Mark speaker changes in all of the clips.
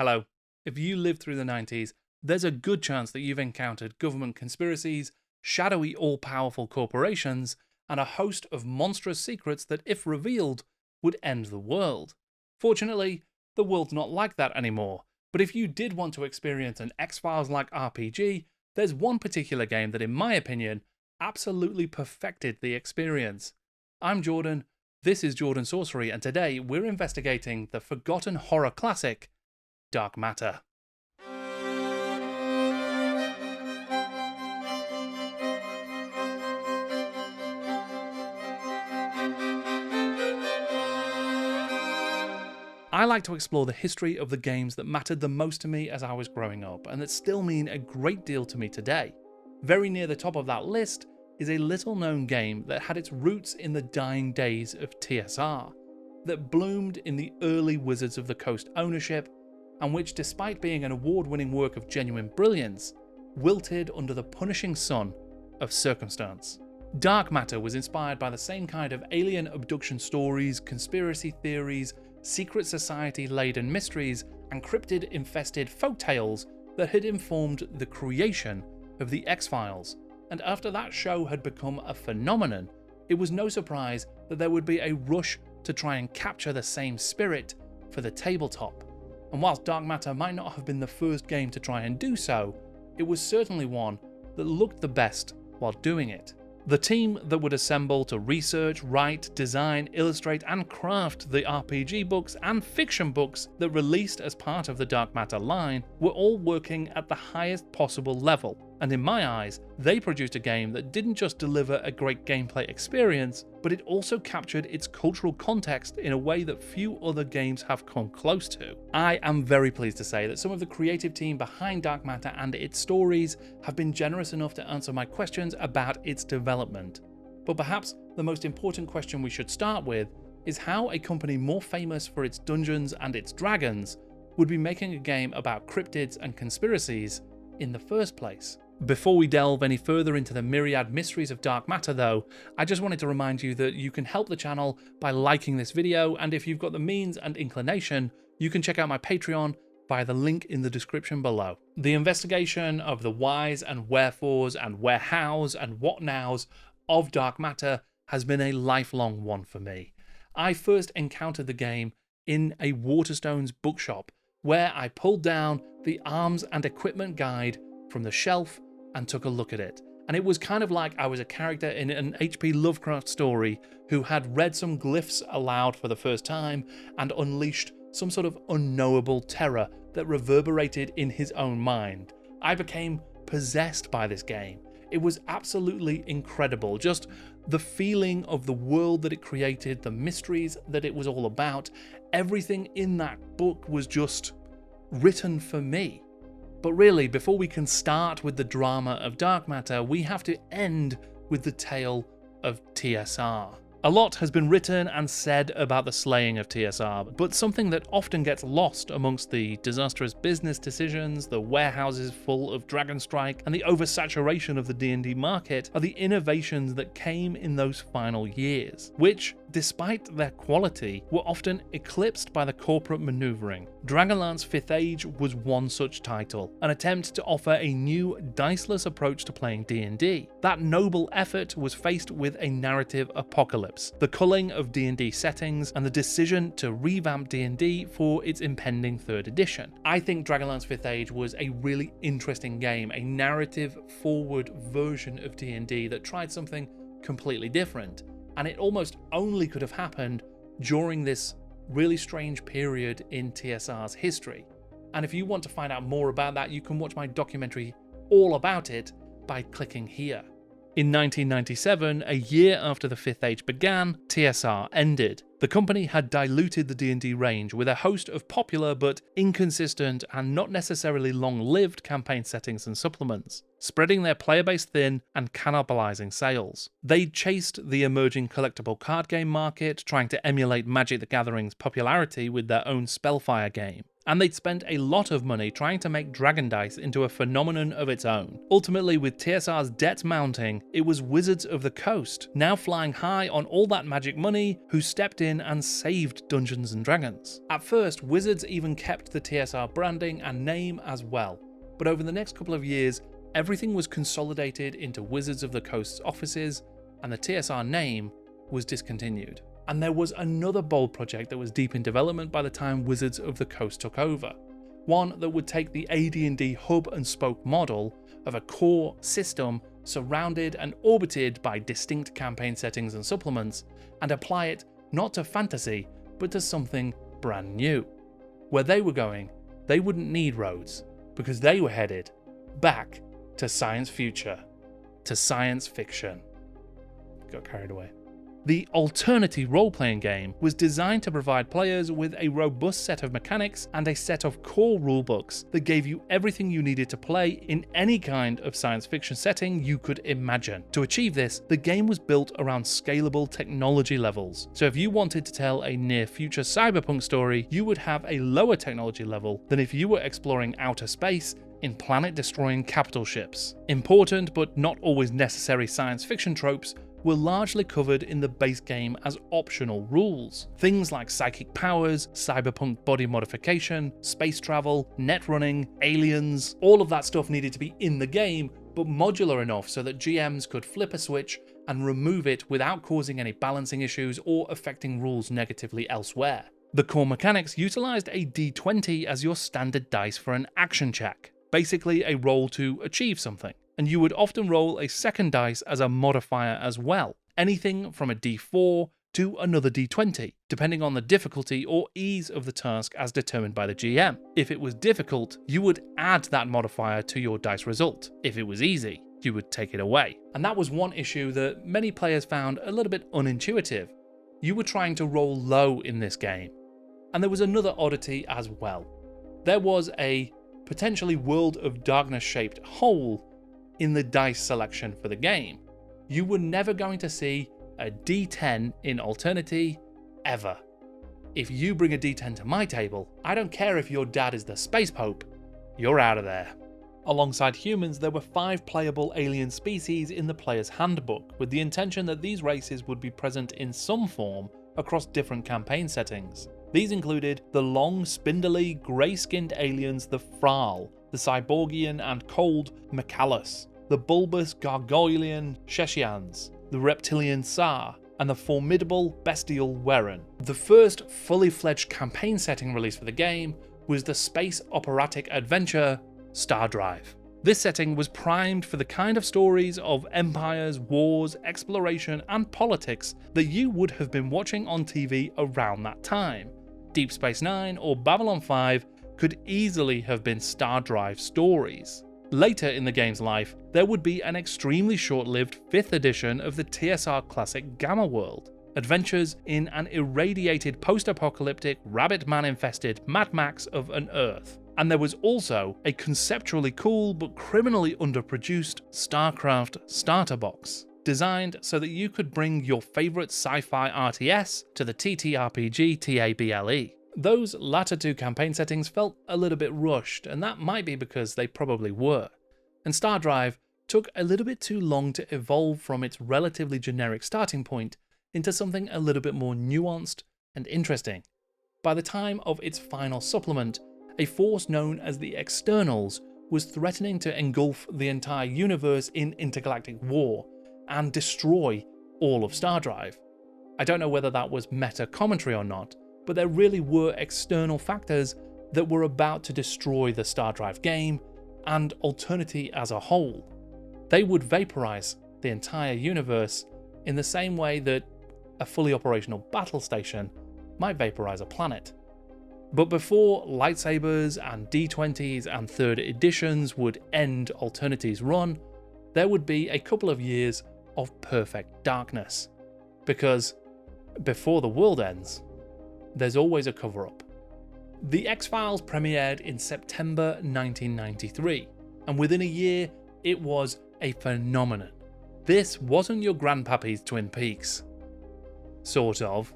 Speaker 1: Hello. If you lived through the 90s, there's a good chance that you've encountered government conspiracies, shadowy all-powerful corporations, and a host of monstrous secrets that, if revealed, would end the world. Fortunately, the world's not like that anymore, but if you did want to experience an X-Files-like RPG, there's one particular game that, in my opinion, absolutely perfected the experience. I'm Jordan, this is Jordan Sorcery, and today we're investigating the forgotten horror classic, Dark Matter. I like to explore the history of the games that mattered the most to me as I was growing up, and that still mean a great deal to me today. Very near the top of that list is a little-known game that had its roots in the dying days of TSR, that bloomed in the early Wizards of the Coast ownership, and which, despite being an award-winning work of genuine brilliance, wilted under the punishing sun of circumstance. Dark Matter was inspired by the same kind of alien abduction stories, conspiracy theories, secret society-laden mysteries, and cryptid-infested folktales that had informed the creation of the X-Files, and after that show had become a phenomenon, it was no surprise that there would be a rush to try and capture the same spirit for the tabletop. And whilst Dark Matter might not have been the first game to try and do so, it was certainly one that looked the best while doing it. The team that would assemble to research, write, design, illustrate, and craft the RPG books and fiction books that released as part of the Dark Matter line were all working at the highest possible level, and in my eyes, they produced a game that didn't just deliver a great gameplay experience, but it also captured its cultural context in a way that few other games have come close to. I am very pleased to say that some of the creative team behind Dark Matter and its stories have been generous enough to answer my questions about its development. But perhaps the most important question we should start with is how a company more famous for its dungeons and its dragons would be making a game about cryptids and conspiracies in the first place. Before we delve any further into the myriad mysteries of Dark Matter though, I just wanted to remind you that you can help the channel by liking this video, and if you've got the means and inclination, you can check out my Patreon via the link in the description below. The investigation of the whys and wherefores and where-hows and what-nows of Dark Matter has been a lifelong one for me. I first encountered the game in a Waterstones bookshop, where I pulled down the arms and equipment guide from the shelf and took a look at it. And it was kind of like I was a character in an H.P. Lovecraft story who had read some glyphs aloud for the first time and unleashed some sort of unknowable terror that reverberated in his own mind. I became possessed by this game. It was absolutely incredible. Just the feeling of the world that it created, the mysteries that it was all about, everything in that book was just written for me. But really, before we can start with the drama of Dark Matter, we have to end with the tale of TSR. A lot has been written and said about the slaying of TSR, but something that often gets lost amongst the disastrous business decisions, the warehouses full of Dragonstrike, and the oversaturation of the D&D market are the innovations that came in those final years, which, despite their quality, were often eclipsed by the corporate maneuvering. Dragonlance 5th Age was one such title, an attempt to offer a new, diceless approach to playing D&D. That noble effort was faced with a narrative apocalypse, the culling of D&D settings, and the decision to revamp D&D for its impending 3rd edition. I think Dragonlance 5th Age was a really interesting game, a narrative-forward version of D&D that tried something completely different. And it almost only could have happened during this really strange period in TSR's history. And if you want to find out more about that, you can watch my documentary all about it by clicking here. In 1997, a year after the 5th Age began, TSR ended. The company had diluted the D&D range with a host of popular but inconsistent and not necessarily long-lived campaign settings and supplements, spreading their player base thin and cannibalizing sales. They chased the emerging collectible card game market, trying to emulate Magic the Gathering's popularity with their own Spellfire game. And they'd spent a lot of money trying to make Dragon Dice into a phenomenon of its own. Ultimately, with TSR's debts mounting, it was Wizards of the Coast, now flying high on all that magic money, who stepped in and saved Dungeons & Dragons. At first, Wizards even kept the TSR branding and name as well, but over the next couple of years, everything was consolidated into Wizards of the Coast's offices, and the TSR name was discontinued. And there was another bold project that was deep in development by the time Wizards of the Coast took over. One that would take the AD&D hub and spoke model of a core system surrounded and orbited by distinct campaign settings and supplements, and apply it not to fantasy, but to something brand new. Where they were going, they wouldn't need roads, because they were headed back to science future, to science fiction. Got carried away. The Alternity role-playing game was designed to provide players with a robust set of mechanics and a set of core rulebooks that gave you everything you needed to play in any kind of science fiction setting you could imagine. To achieve this, the game was built around scalable technology levels. So if you wanted to tell a near-future cyberpunk story, you would have a lower technology level than if you were exploring outer space in planet-destroying capital ships. Important but not always necessary science fiction tropes were largely covered in the base game as optional rules. Things like psychic powers, cyberpunk body modification, space travel, net running, aliens, all of that stuff needed to be in the game, but modular enough so that GMs could flip a switch and remove it without causing any balancing issues or affecting rules negatively elsewhere. The core mechanics utilized a D20 as your standard dice for an action check, basically a roll to achieve something. And you would often roll a second dice as a modifier as well, anything from a D4 to another D20, depending on the difficulty or ease of the task as determined by the GM. If it was difficult, you would add that modifier to your dice result. If it was easy, you would take it away. And that was one issue that many players found a little bit unintuitive. You were trying to roll low in this game. And there was another oddity as well. There was a potentially World of Darkness shaped hole in the dice selection for the game. You were never going to see a D10 in Alternity ever. If you bring a D10 to my table, I don't care if your dad is the Space Pope, you're out of there. Alongside humans, there were 5 playable alien species in the player's handbook, with the intention that these races would be present in some form across different campaign settings. These included the long, spindly, grey-skinned aliens the Phral, the Cyborgian and cold Macallus, the bulbous Gargoylian Sheshians, the reptilian Tsar, and the formidable bestial Weron. The first fully fledged campaign setting release for the game was the space operatic adventure Star Drive. This setting was primed for the kind of stories of empires, wars, exploration, and politics that you would have been watching on TV around that time. Deep Space Nine or Babylon 5 could easily have been Star Drive stories. Later in the game's life, there would be an extremely short-lived 5th edition of the TSR classic Gamma World. Adventures in an irradiated post-apocalyptic rabbit man-infested Mad Max of an Earth. And there was also a conceptually cool but criminally underproduced StarCraft starter box, designed so that you could bring your favourite sci-fi RTS to the TTRPG TABLE. Those latter 2 campaign settings felt a little bit rushed, and that might be because they probably were. And Star Drive took a little bit too long to evolve from its relatively generic starting point into something a little bit more nuanced and interesting. By the time of its final supplement, a force known as the Externals was threatening to engulf the entire universe in intergalactic war and destroy all of Star Drive. I don't know whether that was meta commentary or not, but there really were external factors that were about to destroy the Star Drive game and Alternity as a whole. They would vaporize the entire universe in the same way that a fully operational battle station might vaporize a planet. But before lightsabers and D20s and 3rd editions would end Alternity's run, there would be a couple of years of perfect darkness. Because before the world ends, there's always a cover-up. The XFiles premiered in September 1993, and within a year, it was a phenomenon. This wasn't your grandpappy's Twin Peaks. Sort of.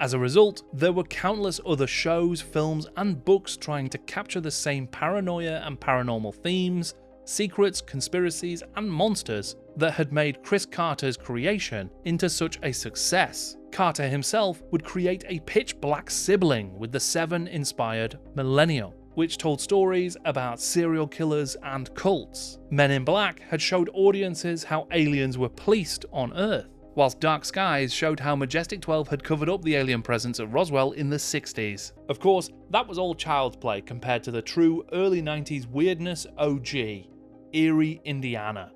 Speaker 1: As a result, there were countless other shows, films, and books trying to capture the same paranoia and paranormal themes, secrets, conspiracies, and monsters that had made Chris Carter's creation into such a success. Carter himself would create a pitch-black sibling with the Seven-inspired Millennium, which told stories about serial killers and cults. Men in Black had showed audiences how aliens were policed on Earth, whilst Dark Skies showed how Majestic 12 had covered up the alien presence at Roswell in the 60s. Of course, that was all child's play compared to the true early 90s weirdness OG, Erie, Indiana.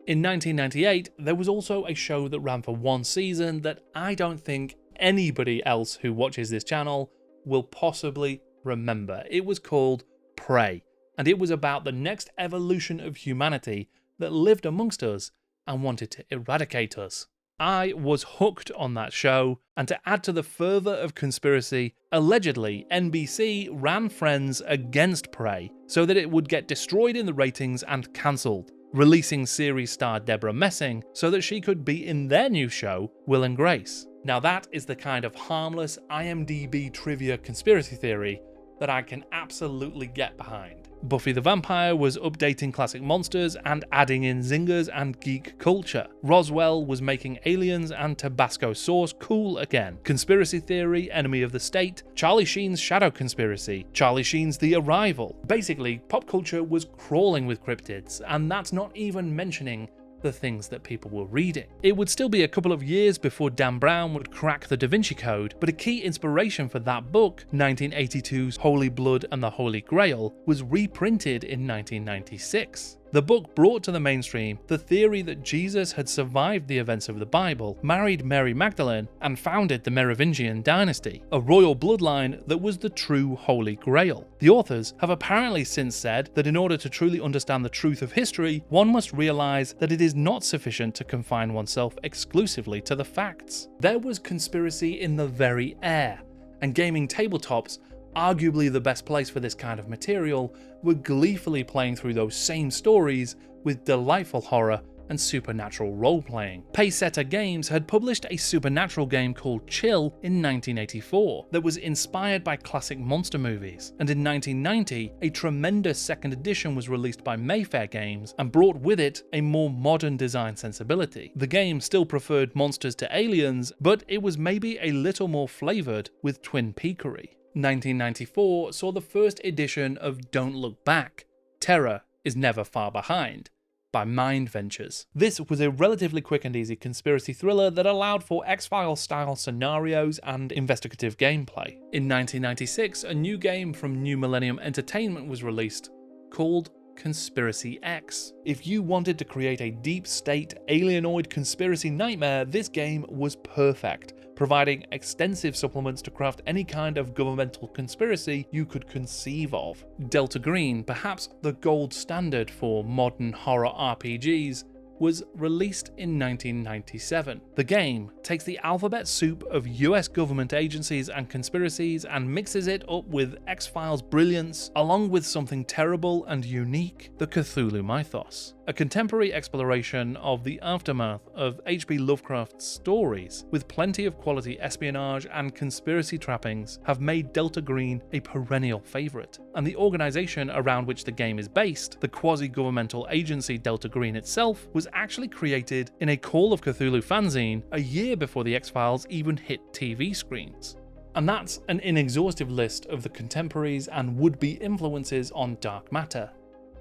Speaker 1: In 1998, there was also a show that ran for one season that I don't think anybody else who watches this channel will possibly remember. It was called Prey, and it was about the next evolution of humanity that lived amongst us and wanted to eradicate us. I was hooked on that show, and to add to the fervour of conspiracy, allegedly NBC ran Friends against Prey so that it would get destroyed in the ratings and cancelled, releasing series star Deborah Messing so that she could be in their new show, Will and Grace. Now that is the kind of harmless IMDb trivia conspiracy theory that I can absolutely get behind. Buffy the Vampire was updating classic monsters and adding in zingers and geek culture. Roswell was making aliens and Tabasco sauce cool again. Conspiracy theory, Enemy of the State, Charlie Sheen's Shadow Conspiracy, Charlie Sheen's The Arrival. Basically, pop culture was crawling with cryptids, and that's not even mentioning the things that people were reading. It would still be a couple of years before Dan Brown would crack the Da Vinci Code, but a key inspiration for that book, 1982's Holy Blood and the Holy Grail, was reprinted in 1996. The book brought to the mainstream the theory that Jesus had survived the events of the Bible, married Mary Magdalene, and founded the Merovingian dynasty, a royal bloodline that was the true Holy Grail. The authors have apparently since said that in order to truly understand the truth of history, one must realise that it is not sufficient to confine oneself exclusively to the facts. There was conspiracy in the very air, and gaming tabletops, arguably the best place for this kind of material, were gleefully playing through those same stories with delightful horror and supernatural role-playing. Pacesetter Games had published a supernatural game called Chill in 1984 that was inspired by classic monster movies, and in 1990 a tremendous second edition was released by Mayfair Games and brought with it a more modern design sensibility. The game still preferred monsters to aliens, but it was maybe a little more flavoured with Twin Peakery. 1994 saw the first edition of Don't Look Back, Terror is Never Far Behind, by Mind Ventures. This was a relatively quick and easy conspiracy thriller that allowed for XFiles style scenarios and investigative gameplay. In 1996, a new game from New Millennium Entertainment was released, called Conspiracy X. If you wanted to create a deep state alienoid conspiracy nightmare, this game was perfect, providing extensive supplements to craft any kind of governmental conspiracy you could conceive of. Delta Green, perhaps the gold standard for modern horror RPGs, was released in 1997. The game takes the alphabet soup of US government agencies and conspiracies and mixes it up with X-Files brilliance, along with something terrible and unique, the Cthulhu mythos. A contemporary exploration of the aftermath of H.P. Lovecraft's stories, with plenty of quality espionage and conspiracy trappings, have made Delta Green a perennial favourite, and the organisation around which the game is based, the quasi-governmental agency Delta Green itself, was actually created in a Call of Cthulhu fanzine a year before the X-Files even hit TV screens. And that's an inexhaustive list of the contemporaries and would-be influences on dark matter.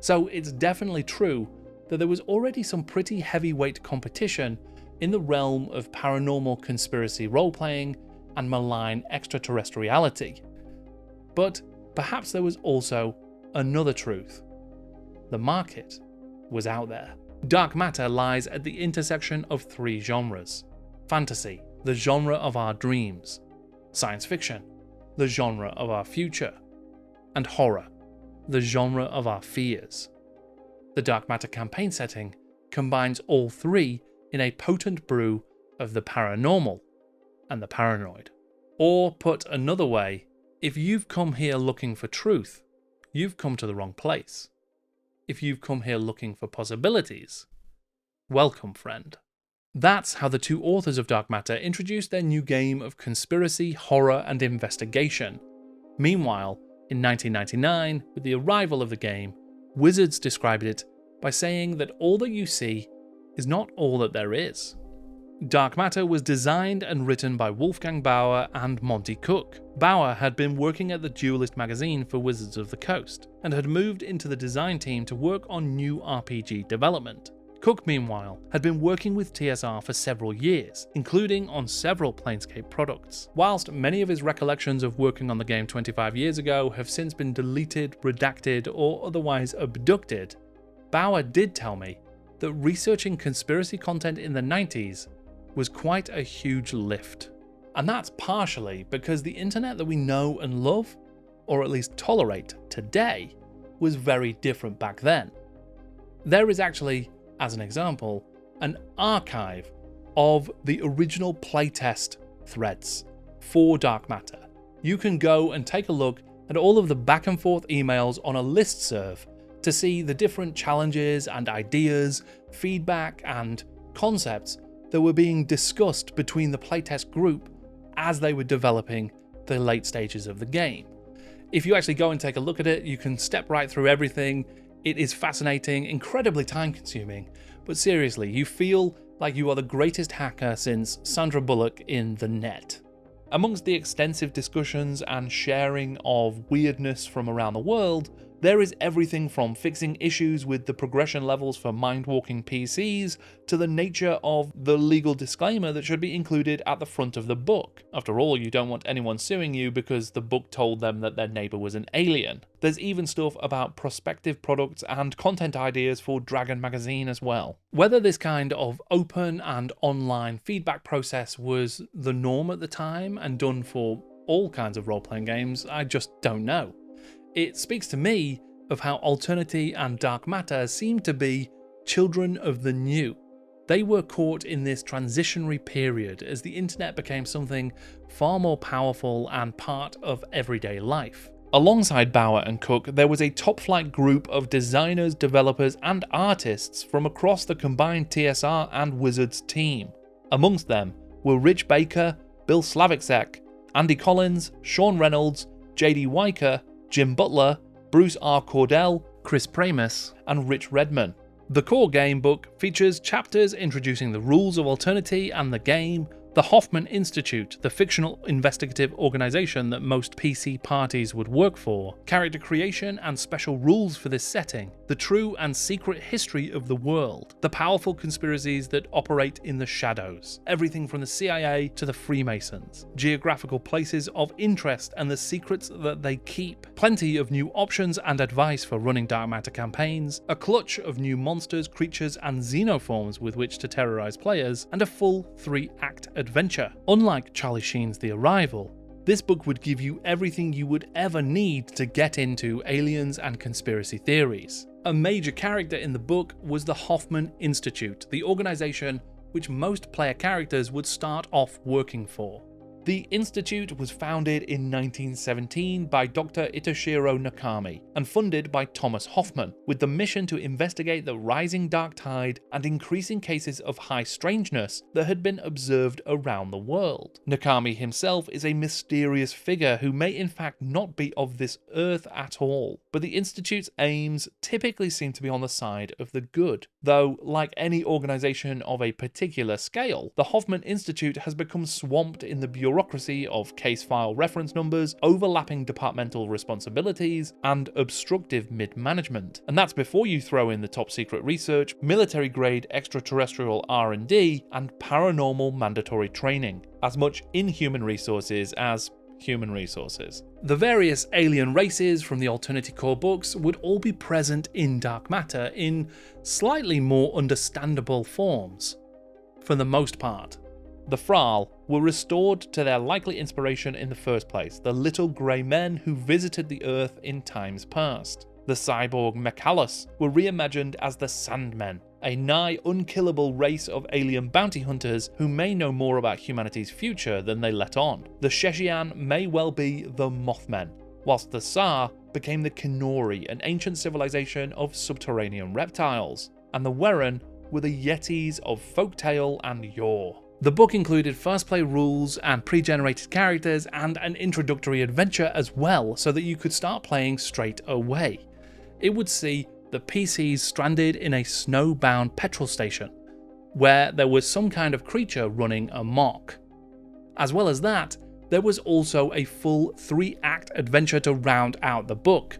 Speaker 1: So it's definitely true that there was already some pretty heavyweight competition in the realm of paranormal conspiracy role-playing and malign extraterrestriality. But perhaps there was also another truth. The market was out there. Dark matter lies at the intersection of three genres: fantasy, the genre of our dreams; science fiction, the genre of our future; and horror, the genre of our fears. The dark matter campaign setting combines all three in a potent brew of the paranormal and the paranoid. Or put another way, if you've come here looking for truth, you've come to the wrong place. If you've come here looking for possibilities, welcome, friend. That's how the two authors of Dark Matter introduced their new game of conspiracy, horror, and investigation. Meanwhile, in 1999, with the arrival of the game, Wizards described it by saying that all that you see is not all that there is. Dark Matter was designed and written by Wolfgang Baur and Monty Cook. Baur had been working at the Duelist magazine for Wizards of the Coast, and had moved into the design team to work on new RPG development. Cook, meanwhile, had been working with TSR for several years, including on several Planescape products. Whilst many of his recollections of working on the game 25 years ago have since been deleted, redacted, or otherwise abducted, Baur did tell me that researching conspiracy content in the 90s was quite a huge lift. And that's partially because the internet that we know and love, or at least tolerate today, was very different back then. There is actually, as an example, an archive of the original playtest threads for Dark Matter. You can go and take a look at all of the back and forth emails on a listserv to see the different challenges and ideas, feedback and concepts that were being discussed between the playtest group as they were developing the late stages of the game. If you actually go and take a look at it, you can step right through everything. It is fascinating, incredibly time consuming, but seriously, you feel like you are the greatest hacker since Sandra Bullock in The Net. Amongst the extensive discussions and sharing of weirdness from around the world, there is everything from fixing issues with the progression levels for mind-walking PCs to the nature of the legal disclaimer that should be included at the front of the book. After all, you don't want anyone suing you because the book told them that their neighbour was an alien. There's even stuff about prospective products and content ideas for Dragon magazine as well. Whether this kind of open and online feedback process was the norm at the time and done for all kinds of role-playing games, I just don't know. It speaks to me of how Alternity and Dark Matter seem to be children of the new. They were caught in this transitionary period as the internet became something far more powerful and part of everyday life. Alongside Baur and Cook, there was a top-flight group of designers, developers, and artists from across the combined TSR and Wizards team. Amongst them were Rich Baker, Bill Slavicsek, Andy Collins, Sean Reynolds, JD Weicker, Jim Butler, Bruce R. Cordell, Chris Pramus, and Rich Redman. The core game book features chapters introducing the rules of Alternity and the game, the Hoffman Institute, the fictional investigative organisation that most PC parties would work for, character creation and special rules for this setting, the true and secret history of the world, the powerful conspiracies that operate in the shadows, everything from the CIA to the Freemasons, geographical places of interest and the secrets that they keep, plenty of new options and advice for running Dark Matter campaigns, a clutch of new monsters, creatures and xenoforms with which to terrorise players, and a full 3-act adventure. Unlike Charlie Sheen's The Arrival, this book would give you everything you would ever need to get into aliens and conspiracy theories. A major character in the book was the Hoffman Institute, the organisation which most player characters would start off working for. The Institute was founded in 1917 by Dr. Itoshiro Nakami and funded by Thomas Hoffman, with the mission to investigate the rising dark tide and increasing cases of high strangeness that had been observed around the world. Nakami himself is a mysterious figure who may in fact not be of this earth at all, but the Institute's aims typically seem to be on the side of the good. Though, like any organisation of a particular scale, the Hoffman Institute has become swamped in the bureaucracy of case file reference numbers, overlapping departmental responsibilities, and obstructive mid-management. And that's before you throw in the top secret research, military-grade extraterrestrial R&D, and paranormal mandatory training. As much inhuman resources as human resources. The various alien races from the Alternity core books would all be present in Dark Matter in slightly more understandable forms. For the most part, the Thrall were restored to their likely inspiration in the first place, the little grey men who visited the Earth in times past. The cyborg Mechalus were reimagined as the Sandmen, a nigh unkillable race of alien bounty hunters who may know more about humanity's future than they let on. The Sheshian may well be the Mothmen, whilst the Tsar became the Kinori, an ancient civilization of subterranean reptiles, and the Weren were the yetis of folktale and yore. The book included fast play rules and pre-generated characters and an introductory adventure as well, so that you could start playing straight away. It would see the PCs stranded in a snowbound petrol station, where there was some kind of creature running amok. As well as that, there was also a full 3-act adventure to round out the book,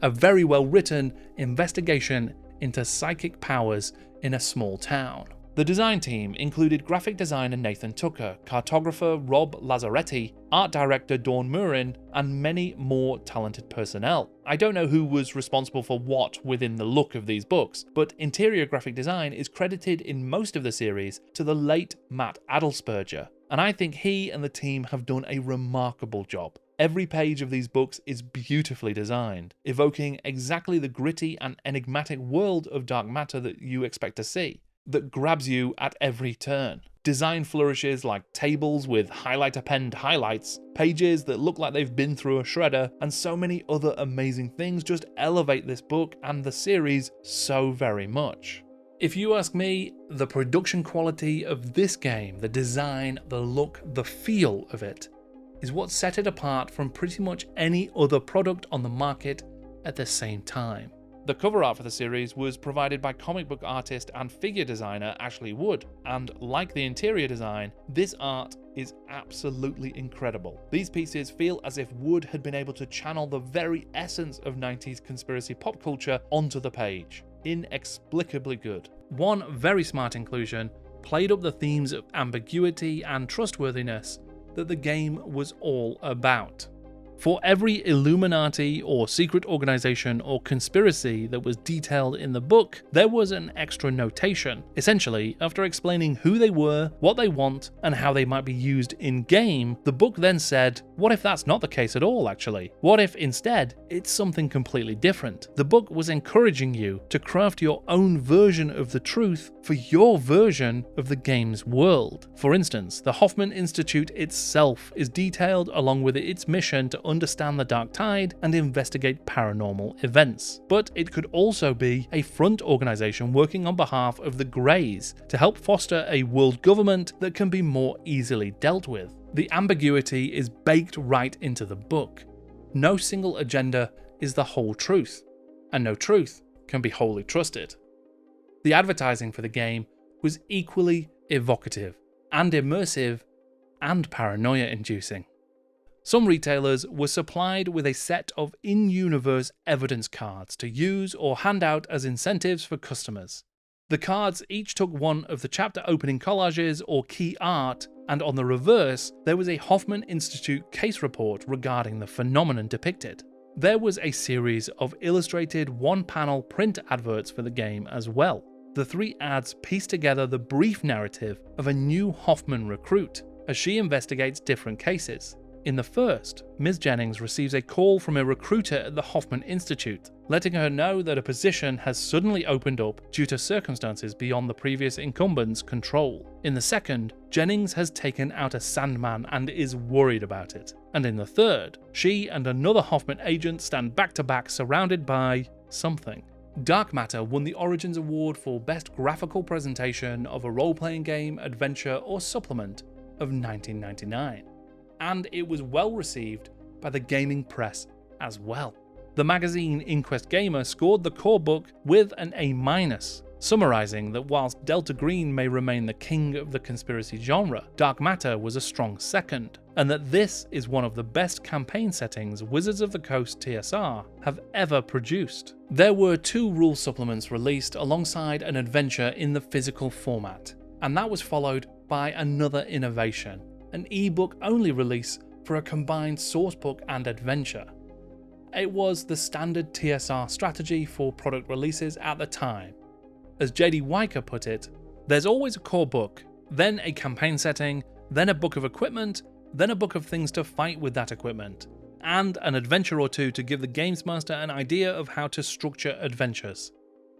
Speaker 1: a very well written investigation into psychic powers in a small town. The design team included graphic designer Nathan Tucker, cartographer Rob Lazzaretti, art director Dawn Murin, and many more talented personnel. I don't know who was responsible for what within the look of these books, but interior graphic design is credited in most of the series to the late Matt Adelsperger, and I think he and the team have done a remarkable job. Every page of these books is beautifully designed, evoking exactly the gritty and enigmatic world of dark matter that you expect to see, that grabs you at every turn. Design flourishes like tables with highlighter-penned highlights, pages that look like they've been through a shredder, and so many other amazing things just elevate this book and the series so very much. If you ask me, the production quality of this game, the design, the look, the feel of it, is what set it apart from pretty much any other product on the market at the same time. The cover art for the series was provided by comic book artist and figure designer Ashley Wood, and like the interior design, this art is absolutely incredible. These pieces feel as if Wood had been able to channel the very essence of 90s conspiracy pop culture onto the page. Inexplicably good. One very smart inclusion played up the themes of ambiguity and trustworthiness that the game was all about. For every Illuminati or secret organization or conspiracy that was detailed in the book, there was an extra notation. Essentially, after explaining who they were, what they want, and how they might be used in-game, the book then said, what if that's not the case at all, actually? What if, instead, it's something completely different? The book was encouraging you to craft your own version of the truth for your version of the game's world. For instance, the Hoffman Institute itself is detailed along with its mission to understand the dark tide and investigate paranormal events. But it could also be a front organization working on behalf of the Greys to help foster a world government that can be more easily dealt with. The ambiguity is baked right into the book. No single agenda is the whole truth, and no truth can be wholly trusted. The advertising for the game was equally evocative and immersive and paranoia-inducing. Some retailers were supplied with a set of in-universe evidence cards to use or hand out as incentives for customers. The cards each took one of the chapter opening collages or key art, and on the reverse, there was a Hoffman Institute case report regarding the phenomenon depicted. There was a series of illustrated one-panel print adverts for the game as well. The 3 ads piece together the brief narrative of a new Hoffman recruit as she investigates different cases. In the first, Ms. Jennings receives a call from a recruiter at the Hoffman Institute, letting her know that a position has suddenly opened up due to circumstances beyond the previous incumbent's control. In the second, Jennings has taken out a Sandman and is worried about it. And in the third, she and another Hoffman agent stand back to back surrounded by something. Dark Matter won the Origins Award for Best Graphical Presentation of a Role-Playing Game, Adventure or Supplement of 1999. And it was well received by the gaming press as well. The magazine Inquest Gamer scored the core book with an A-, summarising that whilst Delta Green may remain the king of the conspiracy genre, Dark Matter was a strong second, and that this is one of the best campaign settings Wizards of the Coast TSR have ever produced. There were 2 rule supplements released alongside an adventure in the physical format, and that was followed by another innovation, an ebook only release for a combined sourcebook and adventure. It was the standard TSR strategy for product releases at the time. As JD Weicker put it, there's always a core book, then a campaign setting, then a book of equipment, then a book of things to fight with that equipment, and an adventure or 2 to give the games master an idea of how to structure adventures.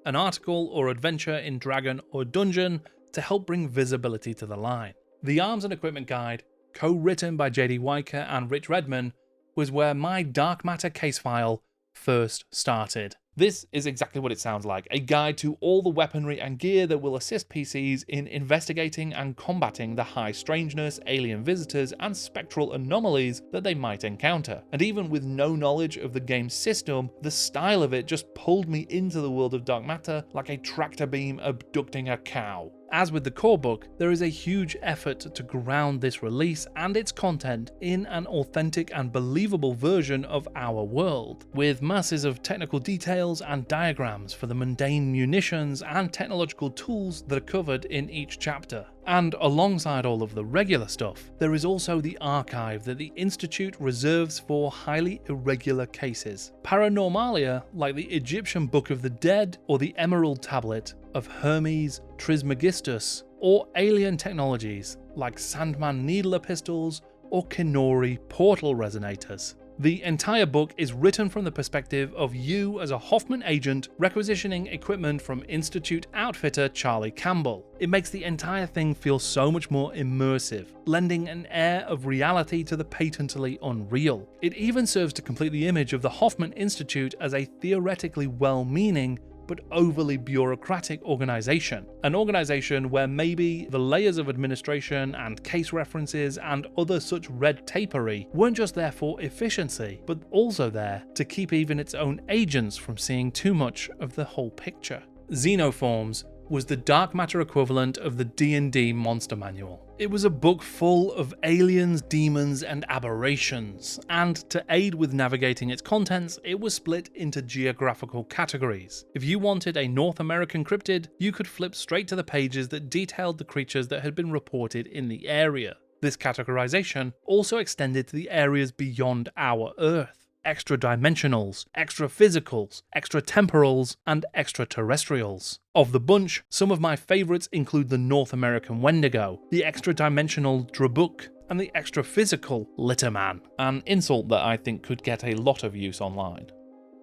Speaker 1: An article or adventure in Dragon or Dungeon to help bring visibility to the line. The Arms and Equipment Guide, co-written by JD Weicker and Rich Redman, was where my Dark Matter case file first started. This is exactly what it sounds like, a guide to all the weaponry and gear that will assist PCs in investigating and combating the high strangeness, alien visitors, and spectral anomalies that they might encounter. And even with no knowledge of the game's system, the style of it just pulled me into the world of dark matter like a tractor beam abducting a cow. As with the core book, there is a huge effort to ground this release and its content in an authentic and believable version of our world, with masses of technical details and diagrams for the mundane munitions and technological tools that are covered in each chapter. And alongside all of the regular stuff, there is also the archive that the Institute reserves for highly irregular cases. Paranormalia like the Egyptian Book of the Dead or the Emerald Tablet of Hermes Trismegistus, or alien technologies like Sandman needler pistols or Kinori portal resonators. The entire book is written from the perspective of you as a Hoffman agent requisitioning equipment from Institute outfitter Charlie Campbell. It makes the entire thing feel so much more immersive, lending an air of reality to the patently unreal. It even serves to complete the image of the Hoffman Institute as a theoretically well-meaning but overly bureaucratic organization. An organization where maybe the layers of administration and case references and other such red tapery weren't just there for efficiency, but also there to keep even its own agents from seeing too much of the whole picture. Xenoforms was the dark matter equivalent of the D&D monster manual. It was a book full of aliens, demons, and aberrations, and to aid with navigating its contents, it was split into geographical categories. If you wanted a North American cryptid, you could flip straight to the pages that detailed the creatures that had been reported in the area. This categorization also extended to the areas beyond our Earth. Extra-dimensionals, extra-physicals, extra-temporals, and extraterrestrials. Of the bunch, some of my favourites include the North American Wendigo, the extra-dimensional Drabuk, and the extra-physical Litterman, an insult that I think could get a lot of use online.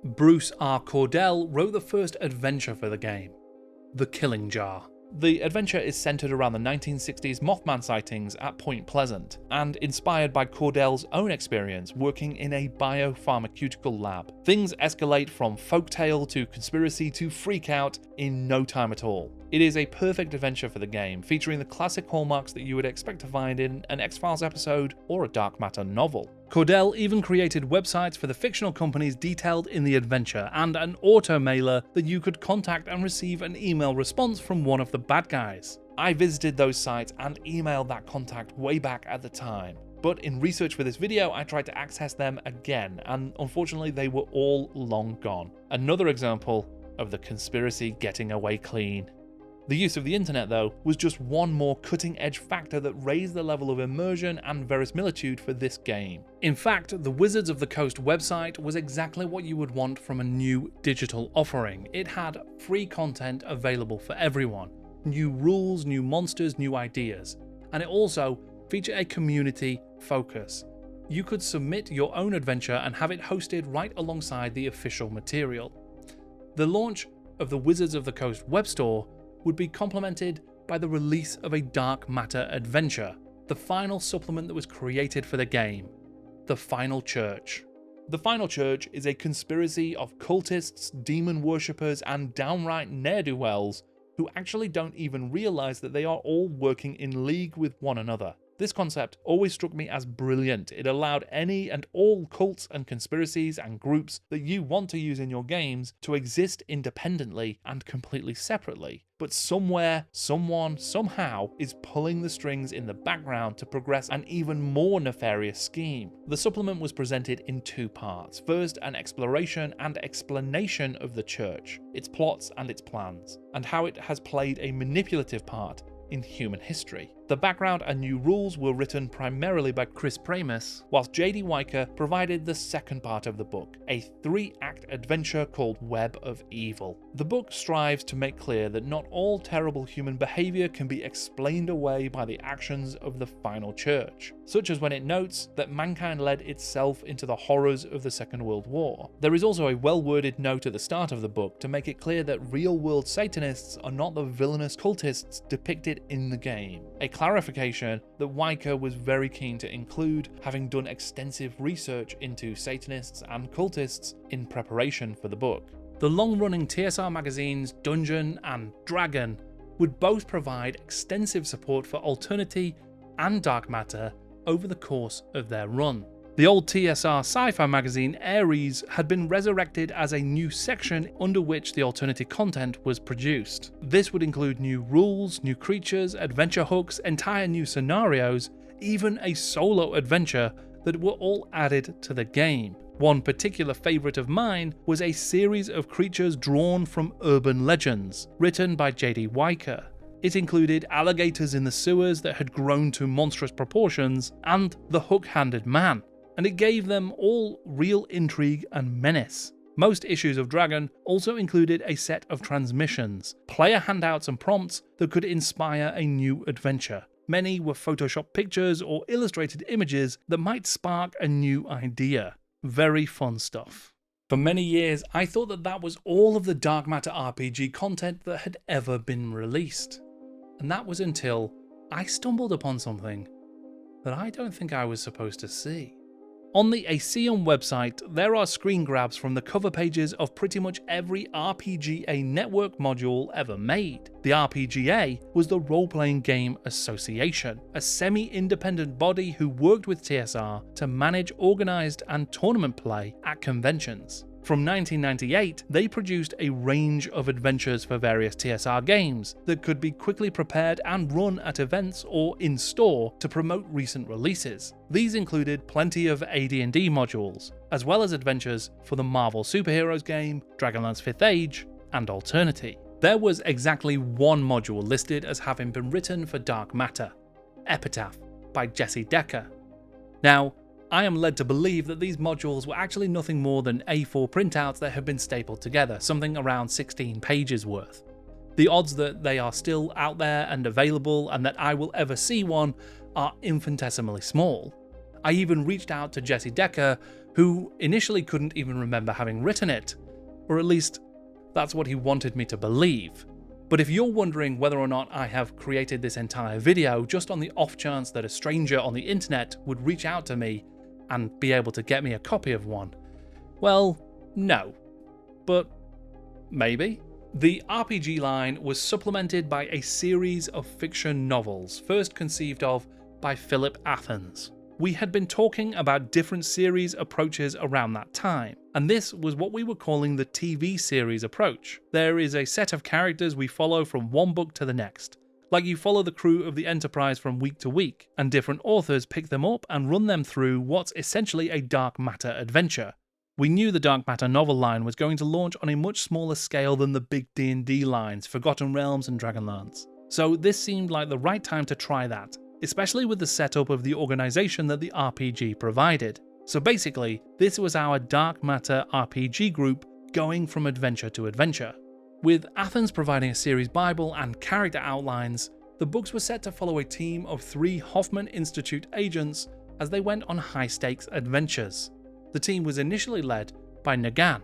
Speaker 1: Bruce R. Cordell wrote the first adventure for the game, The Killing Jar. The adventure is centered around the 1960s Mothman sightings at Point Pleasant, and inspired by Cordell's own experience working in a biopharmaceutical lab. Things escalate from folktale to conspiracy to freakout in no time at all. It is a perfect adventure for the game, featuring the classic hallmarks that you would expect to find in an X-Files episode or a dark matter novel. Cordell even created websites for the fictional companies detailed in the adventure, and an auto mailer that you could contact and receive an email response from one of the bad guys. I visited those sites and emailed that contact way back at the time, but in research for this video I tried to access them again, and unfortunately they were all long gone. Another example of the conspiracy getting away clean. The use of the internet, though, was just one more cutting-edge factor that raised the level of immersion and verisimilitude for this game. In fact, the Wizards of the Coast website was exactly what you would want from a new digital offering. It had free content available for everyone, new rules, new monsters, new ideas, and it also featured a community focus. You could submit your own adventure and have it hosted right alongside the official material. The launch of the Wizards of the Coast web store would be complemented by the release of a dark matter adventure, the final supplement that was created for the game, The Final Church. The Final Church is a conspiracy of cultists, demon worshippers, and downright ne'er-do-wells who actually don't even realize that they are all working in league with one another. This concept always struck me as brilliant. It allowed any and all cults and conspiracies and groups that you want to use in your games to exist independently and completely separately. But somewhere, someone, somehow is pulling the strings in the background to progress an even more nefarious scheme. The supplement was presented in two parts. First, an exploration and explanation of the church, its plots and its plans, and how it has played a manipulative part in human history. The background and new rules were written primarily by Chris Pramis, whilst J.D. Weicker provided the second part of the book, a 3-act adventure called Web of Evil. The book strives to make clear that not all terrible human behaviour can be explained away by the actions of the final church, such as when it notes that mankind led itself into the horrors of the Second World War. There is also a well-worded note at the start of the book to make it clear that real-world Satanists are not the villainous cultists depicted in the game, a clarification that Weicker was very keen to include, having done extensive research into Satanists and cultists in preparation for the book. The long-running TSR magazines Dungeon and Dragon would both provide extensive support for Alternity and Dark Matter over the course of their run. The old TSR sci-fi magazine Ares had been resurrected as a new section under which the Alternity content was produced. This would include new rules, new creatures, adventure hooks, entire new scenarios, even a solo adventure that were all added to the game. One particular favourite of mine was a series of creatures drawn from urban legends, written by J.D. Weicker. It included alligators in the sewers that had grown to monstrous proportions, and the hook-handed man, and it gave them all real intrigue and menace. Most issues of Dragon also included a set of transmissions, player handouts and prompts that could inspire a new adventure. Many were Photoshop pictures or illustrated images that might spark a new idea. Very fun stuff. For many years, I thought that was all of the Dark Matter RPG content that had ever been released. And that was until I stumbled upon something that I don't think I was supposed to see. On the Aseum website, there are screen grabs from the cover pages of pretty much every RPGA network module ever made. The RPGA was the Roleplaying Game Association, a semi-independent body who worked with TSR to manage organised and tournament play at conventions. From 1998, they produced a range of adventures for various TSR games that could be quickly prepared and run at events or in-store to promote recent releases. These included plenty of AD&D modules, as well as adventures for the Marvel Superheroes game, Dragonlance 5th Age, and Alternity. There was exactly one module listed as having been written for Dark Matter, Epitaph by Jesse Decker. Now, I am led to believe that these modules were actually nothing more than A4 printouts that have been stapled together, something around 16 pages worth. The odds that they are still out there and available and that I will ever see one are infinitesimally small. I even reached out to Jesse Decker, who initially couldn't even remember having written it, or at least that's what he wanted me to believe. But if you're wondering whether or not I have created this entire video just on the off chance that a stranger on the internet would reach out to me and be able to get me a copy of one, well, no. But maybe? The RPG line was supplemented by a series of fiction novels, first conceived of by Philip Athens. We had been talking about different series approaches around that time, and this was what we were calling the TV series approach. There is a set of characters we follow from one book to the next, like you follow the crew of the Enterprise from week to week, and different authors pick them up and run them through what's essentially a Dark Matter adventure. We knew the Dark Matter novel line was going to launch on a much smaller scale than the big D&D lines, Forgotten Realms and Dragonlance. So this seemed like the right time to try that, especially with the setup of the organisation that the RPG provided. So basically, this was our Dark Matter RPG group going from adventure to adventure. With Athens providing a series bible and character outlines, the books were set to follow a team of 3 Hoffman Institute agents as they went on high-stakes adventures. The team was initially led by Nagan,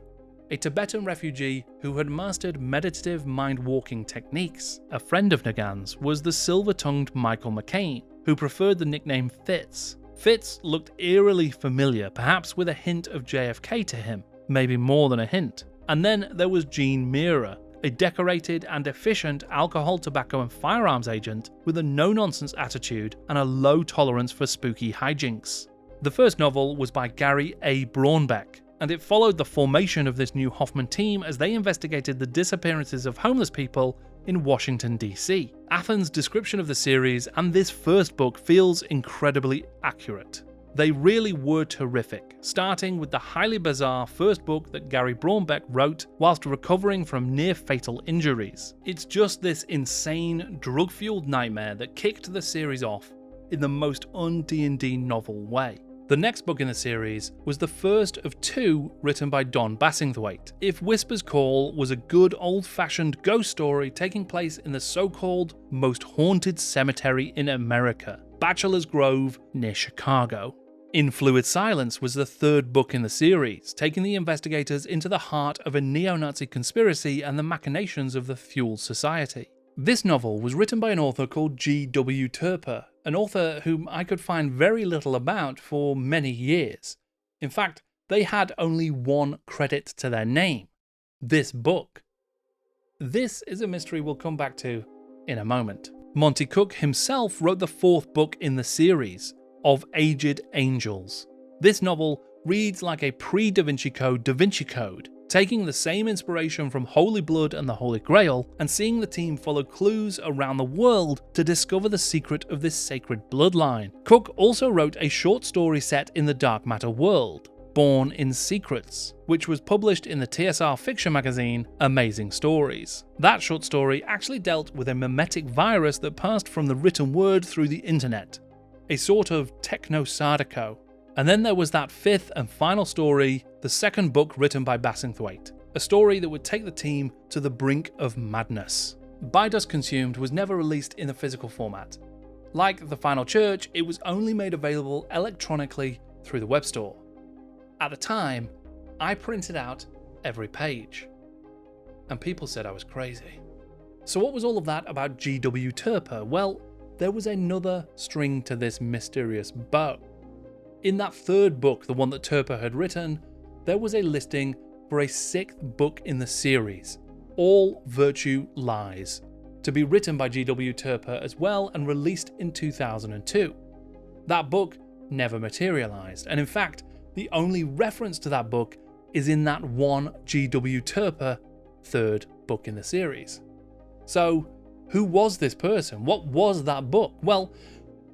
Speaker 1: a Tibetan refugee who had mastered meditative mind-walking techniques. A friend of Nagan's was the silver-tongued Michael McCain, who preferred the nickname Fitz. Fitz looked eerily familiar, perhaps with a hint of JFK to him, maybe more than a hint. And then there was Gene Meara, a decorated and efficient alcohol, tobacco and firearms agent with a no-nonsense attitude and a low tolerance for spooky hijinks. The first novel was by Gary A. Braunbeck, and it followed the formation of this new Hoffman team as they investigated the disappearances of homeless people in Washington, D.C. Athens' description of the series and this first book feels incredibly accurate. They really were terrific, starting with the highly bizarre first book that Gary Braunbeck wrote whilst recovering from near-fatal injuries. It's just this insane, drug-fueled nightmare that kicked the series off in the most un-D&D novel way. The next book in the series was the first of 2 written by Don Bassingthwaite. If Whispers Call was a good old-fashioned ghost story taking place in the so-called most haunted cemetery in America, Bachelor's Grove near Chicago. In Fluid Silence was the 3rd book in the series, taking the investigators into the heart of a neo-Nazi conspiracy and the machinations of the Fuel Society. This novel was written by an author called G.W. Turper, an author whom I could find very little about for many years. In fact, they had only 1 credit to their name, this book? This is a mystery we'll come back to in a moment. Monty Cook himself wrote the 4th book in the series, Of Aged Angels. This novel reads like a pre-Da Vinci Code Da Vinci Code, taking the same inspiration from Holy Blood and the Holy Grail, and seeing the team follow clues around the world to discover the secret of this sacred bloodline. Cook also wrote a short story set in the dark matter world, Born in Secrets, which was published in the TSR fiction magazine Amazing Stories. That short story actually dealt with a mimetic virus that passed from the written word through the internet, a sort of techno-sardico. And then there was that 5th and final story, the 2nd book written by Bassingthwaite, a story that would take the team to the brink of madness. By Dusk Consumed was never released in a physical format. Like The Final Church, it was only made available electronically through the web store. At the time, I printed out every page, and people said I was crazy. So what was all of that about G.W. Turper? Well, there was another string to this mysterious bow. In that 3rd book, the one that Turper had written, there was a listing for a 6th book in the series, All Virtue Lies, to be written by G.W. Turper as well and released in 2002. That book never materialized, and in fact, the only reference to that book is in that one G.W. Turper 3rd book in the series. So, who was this person? What was that book? Well,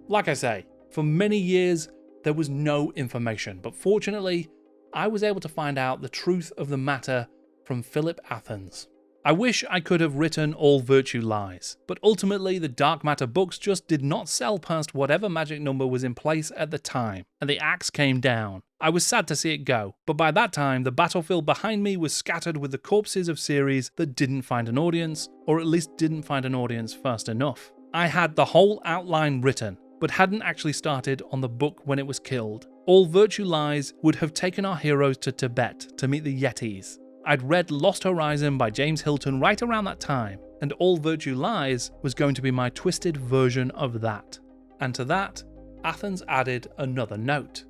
Speaker 1: like I say, for many years, there was no information, but fortunately, I was able to find out the truth of the matter from Philip Athens. I wish I could have written All Virtue Lies, but ultimately the Dark Matter books just did not sell past whatever magic number was in place at the time, and the axe came down. I was sad to see it go, but by that time the battlefield behind me was scattered with the corpses of series that didn't find an audience, or at least didn't find an audience fast enough. I had the whole outline written, but hadn't actually started on the book when it was killed. All Virtue Lies would have taken our heroes to Tibet to meet the Yetis. I'd read Lost Horizon by James Hilton right around that time, and All Virtue Lies was going to be my twisted version of that. And to that, Athens added another note.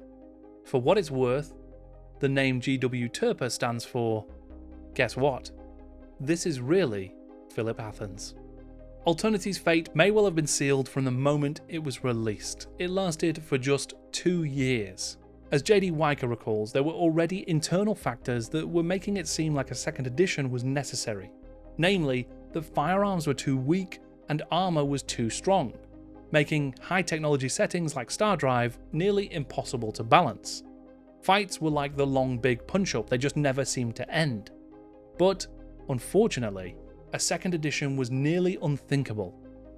Speaker 1: For what it's worth, the name G.W. Turper stands for, guess what? This is really Philip Athens. Alternity's fate may well have been sealed from the moment it was released. It lasted for just 2 years. As J.D. Weicker recalls, there were already internal factors that were making it seem like a 2nd edition was necessary. Namely, that firearms were too weak and armour was too strong, making high technology settings like Star Drive nearly impossible to balance. Fights were like the long big punch-up, they just never seemed to end. But, unfortunately, a 2nd edition was nearly unthinkable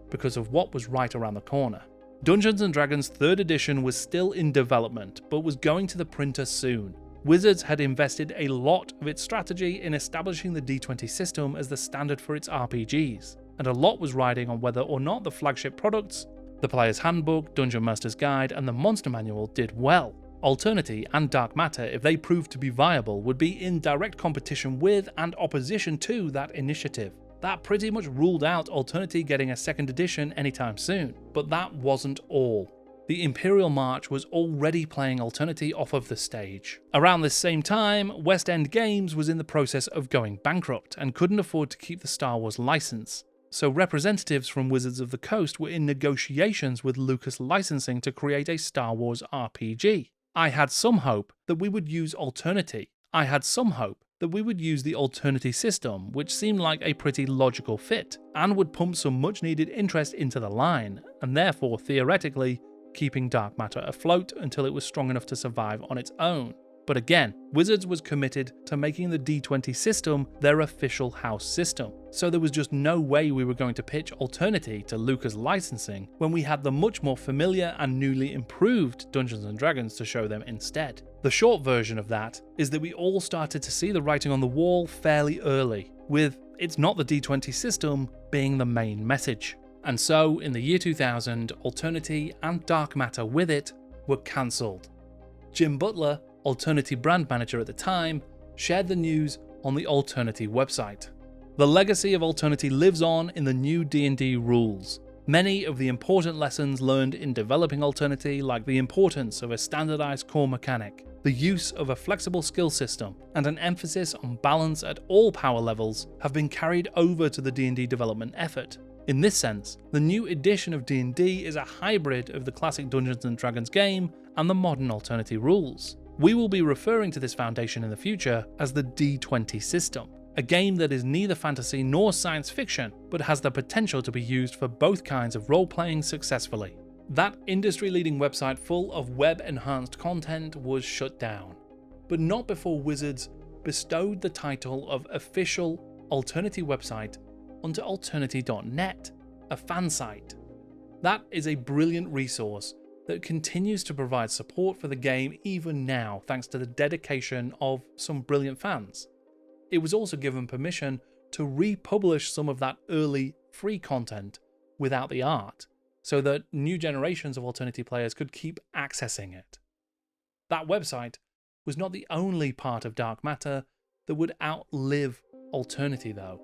Speaker 1: because of what was right around the corner. Dungeons & Dragons 3rd edition was still in development, but was going to the printer soon. Wizards had invested a lot of its strategy in establishing the D20 system as the standard for its RPGs, and a lot was riding on whether or not the flagship products, the Player's Handbook, Dungeon Master's Guide, and the Monster Manual did well. Alternity and Dark Matter, if they proved to be viable, would be in direct competition with and opposition to that initiative. That pretty much ruled out Alternity getting a 2nd edition anytime soon. But that wasn't all. The Imperial March was already playing Alternity off of the stage. Around this same time, West End Games was in the process of going bankrupt and couldn't afford to keep the Star Wars license. So representatives from Wizards of the Coast were in negotiations with Lucas Licensing to create a Star Wars RPG. I had some hope that we would use Alternity. I had some hope that we would use the Alternity system, which seemed like a pretty logical fit, and would pump some much needed interest into the line, and therefore, theoretically, keeping Dark Matter afloat until it was strong enough to survive on its own. But again, Wizards was committed to making the D20 system their official house system, so there was just no way we were going to pitch Alternity to Lucas Licensing when we had the much more familiar and newly improved Dungeons & Dragons to show them instead. The short version of that is that we all started to see the writing on the wall fairly early, with "it's not the D20 system" being the main message. And so, in the year 2000, Alternity and Dark Matter with it were cancelled. Jim Butler, Alternity brand manager at the time, shared the news on the Alternity website. The legacy of Alternity lives on in the new D&D rules. Many of the important lessons learned in developing Alternity, like the importance of a standardized core mechanic, The use of a flexible skill system and an emphasis on balance at all power levels have been carried over to the D&D development effort. In this sense, the new edition of D&D is a hybrid of the classic Dungeons & Dragons game and the modern Alternity rules. We will be referring to this foundation in the future as the D20 system, a game that is neither fantasy nor science fiction, but has the potential to be used for both kinds of role-playing successfully. That industry-leading website full of web-enhanced content was shut down, but not before Wizards bestowed the title of official Alternity website onto Alternity.net, a fan site. That is a brilliant resource that continues to provide support for the game even now, thanks to the dedication of some brilliant fans. It was also given permission to republish some of that early free content without the art, so that new generations of Alternity players could keep accessing it. That website was not the only part of Dark Matter that would outlive Alternity though.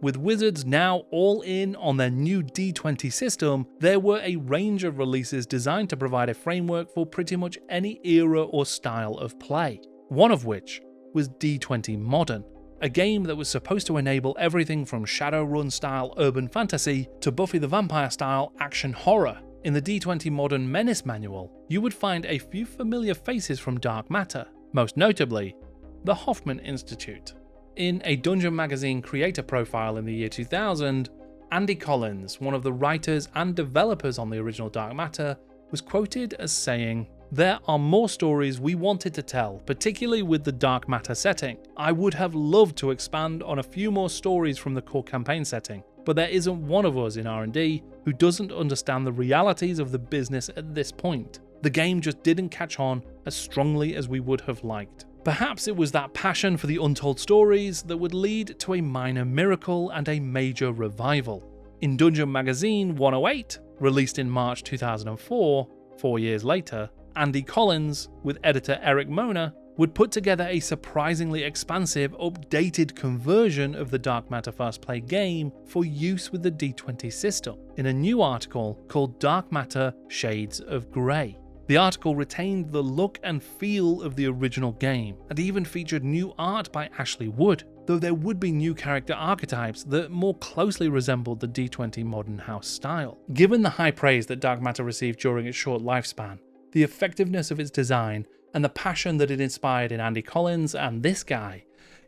Speaker 1: With Wizards now all in on their new D20 system, there were a range of releases designed to provide a framework for pretty much any era or style of play, one of which was D20 Modern, a game that was supposed to enable everything from Shadowrun style urban fantasy to Buffy the Vampire style action horror. In the D20 Modern Menace manual, you would find a few familiar faces from Dark Matter, most notably the Hoffman Institute. In a Dungeon Magazine creator profile in the year 2000, Andy Collins, one of the writers and developers on the original Dark Matter, was quoted as saying, "There are more stories we wanted to tell, particularly with the Dark Matter setting. I would have loved to expand on a few more stories from the core campaign setting, but there isn't one of us in R&D who doesn't understand the realities of the business at this point. The game just didn't catch on as strongly as we would have liked." Perhaps it was that passion for the untold stories that would lead to a minor miracle and a major revival. In Dungeon Magazine 108, released in March 2004, 4 years later, Andy Collins, with editor Eric Mona, would put together a surprisingly expansive, updated conversion of the Dark Matter Fast Play game for use with the D20 system, in a new article called Dark Matter Shades of Grey. The article retained the look and feel of the original game, and even featured new art by Ashley Wood, though there would be new character archetypes that more closely resembled the D20 Modern House style. Given the high praise that Dark Matter received during its short lifespan, the effectiveness of its design, and the passion that it inspired in Andy Collins and this guy,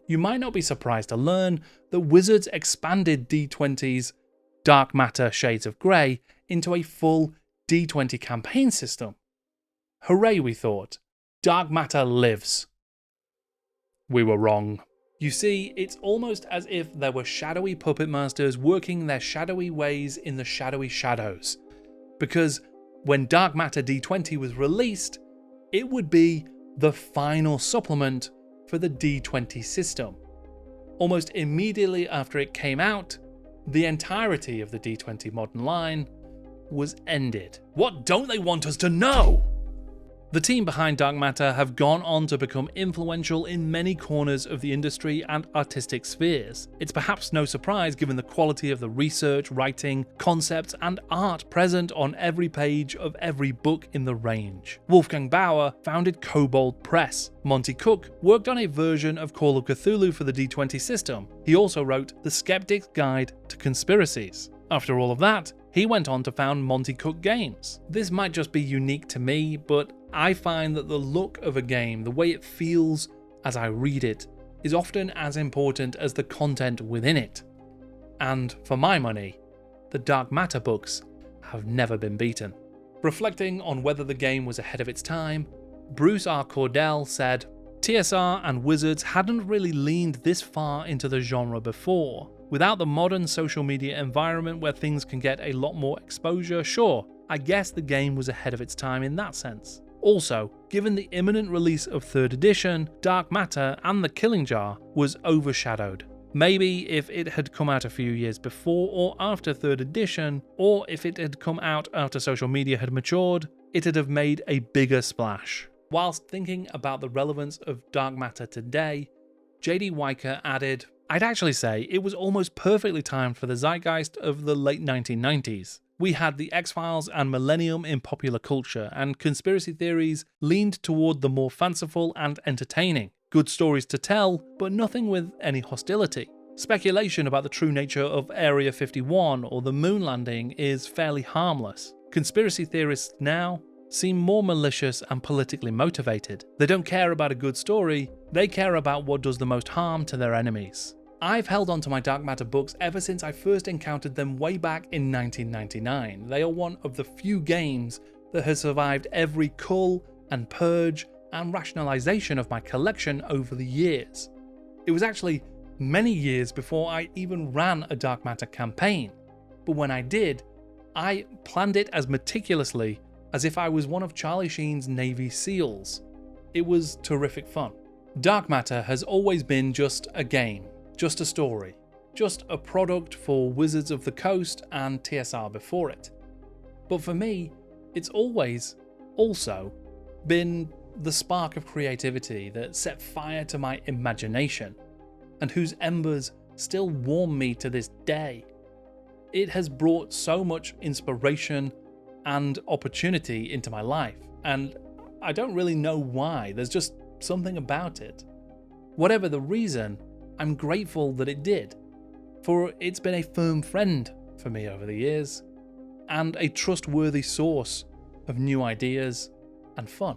Speaker 1: you might not be surprised to learn that Wizards expanded D20's Dark Matter Shades of Grey into a full D20 campaign system. Hooray, we thought. Dark Matter lives. We were wrong. You see, it's almost as if there were shadowy puppet masters working their shadowy ways in the shadowy shadows. Because when Dark Matter D20 was released, it would be the final supplement for the D20 system. Almost immediately after it came out, the entirety of the D20 Modern line was ended. What don't they want us to know? The team behind Dark Matter have gone on to become influential in many corners of the industry and artistic spheres. It's perhaps no surprise given the quality of the research, writing, concepts, and art present on every page of every book in the range. Wolfgang Bauer founded Kobold Press. Monty Cook worked on a version of Call of Cthulhu for the D20 system. He also wrote The Skeptic's Guide to Conspiracies. After all of that, he went on to found Monty Cook Games. This might just be unique to me, but I find that the look of a game, the way it feels as I read it, is often as important as the content within it. And for my money, the Dark Matter books have never been beaten. Reflecting on whether the game was ahead of its time, Bruce R. Cordell said, "TSR and Wizards hadn't really leaned this far into the genre before. Without the modern social media environment where things can get a lot more exposure, sure, I guess the game was ahead of its time in that sense. Also, given the imminent release of 3rd edition, Dark Matter and the Killing Jar was overshadowed. Maybe if it had come out a few years before or after 3rd edition, or if it had come out after social media had matured, it'd have made a bigger splash." Whilst thinking about the relevance of Dark Matter today, JD Weicker added, "I'd actually say it was almost perfectly timed for the zeitgeist of the late 1990s. We had the X-Files and Millennium in popular culture, and conspiracy theories leaned toward the more fanciful and entertaining. Good stories to tell, but nothing with any hostility. Speculation about the true nature of Area 51 or the moon landing is fairly harmless. Conspiracy theorists now seem more malicious and politically motivated. They don't care about a good story, they care about what does the most harm to their enemies. I've held on to my dark matter books ever since I first encountered them way back in 1999. They are one of the few games that has survived every cull and purge and rationalization of my collection over the years. It was actually many years before I even ran a dark matter campaign, but when I did, I planned it as meticulously as if I was one of Charlie Sheen's Navy SEALs. It was terrific fun. Dark matter has always been just a game. Just a story, just a product for Wizards of the Coast and TSR before it. But for me, it's always also been the spark of creativity that set fire to my imagination, and whose embers still warm me to this day. It has brought so much inspiration and opportunity into my life, and I don't really know why. There's just something about it. Whatever the reason, I'm grateful that it did, for it's been a firm friend for me over the years, and a trustworthy source of new ideas and fun.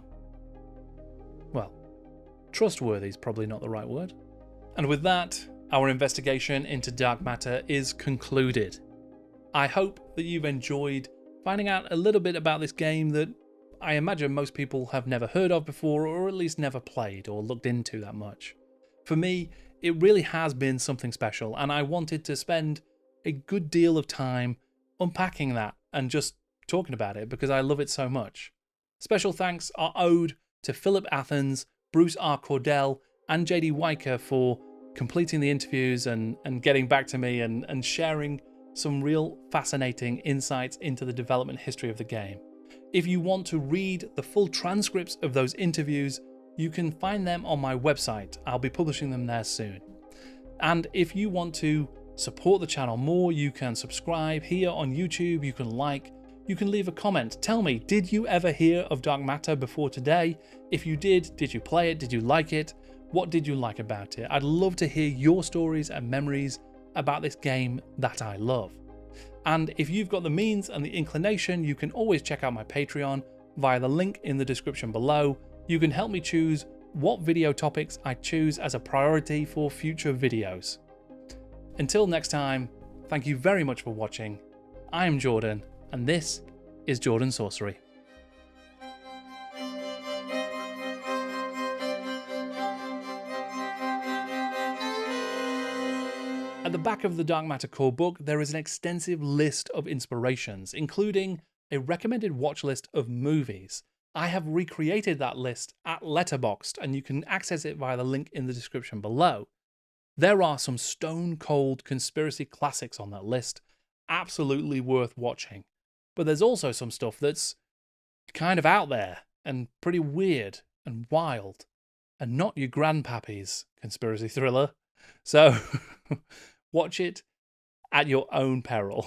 Speaker 1: Well, trustworthy is probably not the right word. And with that, our investigation into dark matter is concluded. I hope that you've enjoyed finding out a little bit about this game that I imagine most people have never heard of before, or at least never played or looked into that much. For me, it really has been something special, and I wanted to spend a good deal of time unpacking that and just talking about it because I love it so much. Special thanks are owed to Philip Athens, Bruce R. Cordell, and JD Weicker for completing the interviews and getting back to me and sharing some real fascinating insights into the development history of the game. If you want to read the full transcripts of those interviews, you can find them on my website. I'll be publishing them there soon. And if you want to support the channel more, you can subscribe here on YouTube, you can like, you can leave a comment. Tell me, did you ever hear of Dark Matter before today? If you did you play it? Did you like it? What did you like about it? I'd love to hear your stories and memories about this game that I love. And if you've got the means and the inclination, you can always check out my Patreon via the link in the description below. You can help me choose what video topics I choose as a priority for future videos. Until next time, thank you very much for watching. I am Jordan, and this is Jordan Sorcery. At the back of the Dark Matter core book, there is an extensive list of inspirations, including a recommended watch list of movies. I have recreated that list at Letterboxd, and you can access it via the link in the description below. There are some stone-cold conspiracy classics on that list, absolutely worth watching. But there's also some stuff that's kind of out there, and pretty weird, and wild, and not your grandpappy's conspiracy thriller. So, watch it at your own peril.